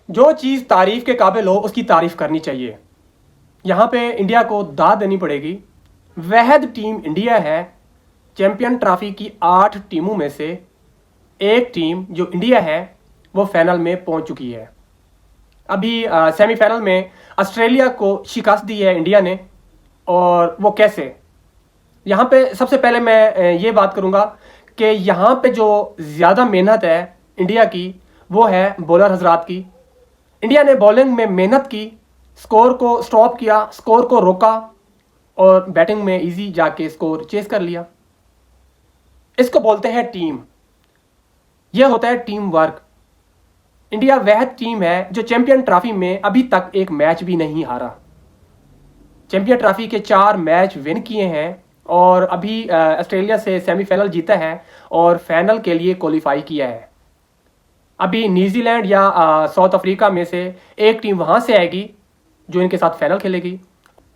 जो चीज़ तारीफ़ के काबिल हो उसकी तारीफ़ करनी चाहिए। यहाँ पे इंडिया को दाद देनी पड़ेगी। वहद टीम इंडिया है चैंपियन ट्रॉफी की 8 टीमों में से एक टीम जो इंडिया है वो फाइनल में पहुँच चुकी है। अभी सेमीफाइनल में ऑस्ट्रेलिया को शिकस्त दी है इंडिया ने। और वो कैसे, यहाँ पे सबसे पहले मैं ये बात करूँगा कि यहाँ पे जो ज़्यादा मेहनत है इंडिया की वो है बॉलर हजरात की। इंडिया ने बॉलिंग में मेहनत की, स्कोर को स्टॉप किया, स्कोर को रोका और बैटिंग में इजी जाके स्कोर चेस कर लिया। इसको बोलते हैं टीम। यह होता है टीम वर्क। इंडिया वह टीम है जो चैंपियन ट्रॉफी में अभी तक एक मैच भी नहीं हारा। चैंपियन ट्रॉफी के 4 मैच विन किए हैं और अभी ऑस्ट्रेलिया से सेमीफाइनल जीता है और फाइनल के लिए क्वालिफाई किया है। अभी न्यूजीलैंड या साउथ अफ्रीका में से एक टीम वहाँ से आएगी जो इनके साथ फाइनल खेलेगी।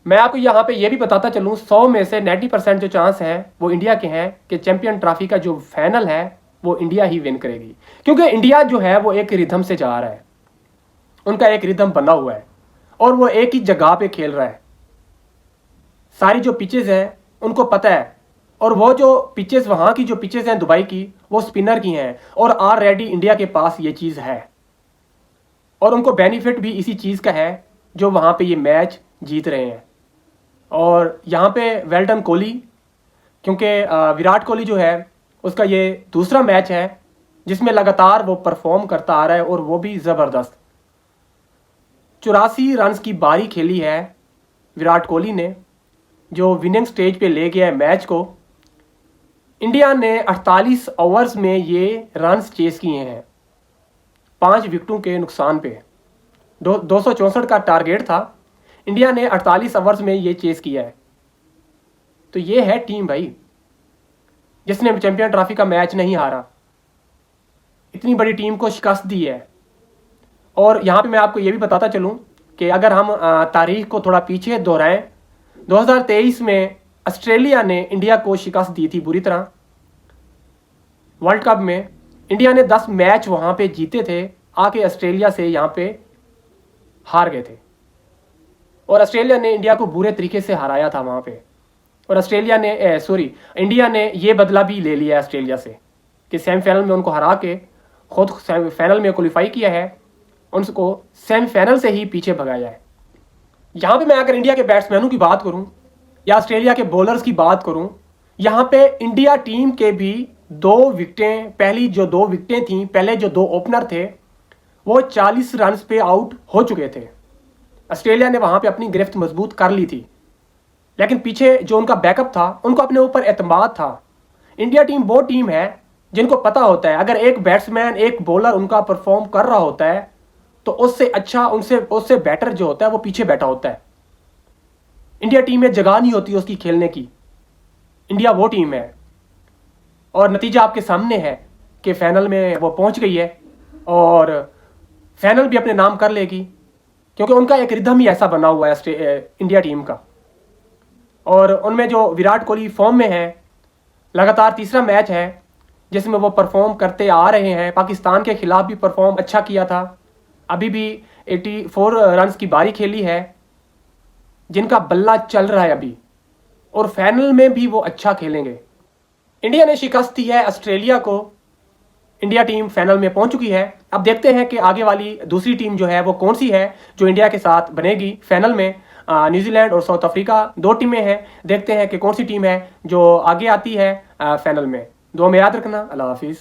मैं आपको यहाँ पे ये भी बताता चलूँ 100 में से 90% जो चांस है वो इंडिया के हैं कि चैंपियन ट्रॉफी का जो फाइनल है वो इंडिया ही विन करेगी, क्योंकि इंडिया जो है वो एक रिदम से जा रहा है। उनका एक रिदम बना हुआ है और वो एक ही जगह पे खेल रहा है। सारी जो पिचेस हैं उनको पता है और वो जो पिचेस वहाँ की जो पिचेस हैं दुबई की वो स्पिनर की हैं और ऑलरेडी इंडिया के पास ये चीज़ है और उनको बेनिफिट भी इसी चीज़ का है जो वहाँ पे ये मैच जीत रहे हैं। और यहाँ पे वेल डन कोहली, क्योंकि विराट कोहली जो है उसका ये दूसरा मैच है जिसमें लगातार वो परफॉर्म करता आ रहा है और वो भी ज़बरदस्त। 84 रन्स की बारी खेली है विराट कोहली ने जो विनिंग स्टेज पे ले गया है मैच को। इंडिया ने 48 ओवर्स में ये रन्स चेस किए हैं 5 विकेटों के नुकसान पे। 264 का टारगेट था, इंडिया ने 48 ओवर्स में ये चेस किया है। तो ये है टीम भाई जिसने चैंपियन ट्रॉफी का मैच नहीं हारा, इतनी बड़ी टीम को शिकस्त दी है। और यहाँ पे मैं आपको ये भी बताता चलूँ कि अगर हम तारीख को थोड़ा पीछे दोहराएं, 2023 में ऑस्ट्रेलिया ने इंडिया को शिकस्त दी थी बुरी तरह। वर्ल्ड कप में इंडिया ने 10 मैच वहाँ पे जीते थे, आके ऑस्ट्रेलिया से यहाँ पे हार गए थे और ऑस्ट्रेलिया ने इंडिया को बुरे तरीके से हराया था वहाँ पे। और ऑस्ट्रेलिया ने इंडिया ने ये बदला भी ले लिया ऑस्ट्रेलिया से कि सेमीफाइनल में उनको हरा के खुद फाइनल में क्वालिफाई किया है, उनको सेमीफाइनल से ही पीछे भगाया है। यहाँ पे मैं अगर इंडिया के बैट्समैनों की बात करूँ या ऑस्ट्रेलिया के बॉलर्स की बात करूँ, यहाँ पे इंडिया टीम के भी 2 विकेटें, पहली जो 2 विकेटें थी, पहले जो 2 ओपनर थे वो 40 रन पे आउट हो चुके थे। ऑस्ट्रेलिया ने वहाँ पे अपनी गिरफ्त मजबूत कर ली थी, लेकिन पीछे जो उनका बैकअप था उनको अपने ऊपर एतमाद था। इंडिया टीम वो टीम है जिनको पता होता है अगर एक बैट्समैन एक बॉलर उनका परफॉर्म कर रहा होता है तो उससे अच्छा, उससे बेटर जो होता है वो पीछे बैठा होता है। इंडिया टीम में जगह नहीं होती उसकी खेलने की। इंडिया वो टीम है और नतीजा आपके सामने है कि फाइनल में वो पहुंच गई है और फाइनल भी अपने नाम कर लेगी, क्योंकि उनका एक रिदम ही ऐसा बना हुआ है इंडिया टीम का। और उनमें जो विराट कोहली फॉर्म में है, लगातार तीसरा मैच है जिसमें वो परफॉर्म करते आ रहे हैं। पाकिस्तान के खिलाफ भी परफॉर्म अच्छा किया था, अभी भी 84 रन्स की बारी खेली है जिनका बल्ला चल रहा है अभी, और फाइनल में भी वो अच्छा खेलेंगे। इंडिया ने शिकस्त दी है ऑस्ट्रेलिया को, इंडिया टीम फाइनल में पहुंच चुकी है। अब देखते हैं कि आगे वाली दूसरी टीम जो है वो कौन सी है जो इंडिया के साथ बनेगी फाइनल में। न्यूजीलैंड और साउथ अफ्रीका 2 टीमें हैं, देखते हैं कि कौन सी टीम है जो आगे आती है फाइनल में। दुआ में याद रखना। अल्लाह हाफिज़।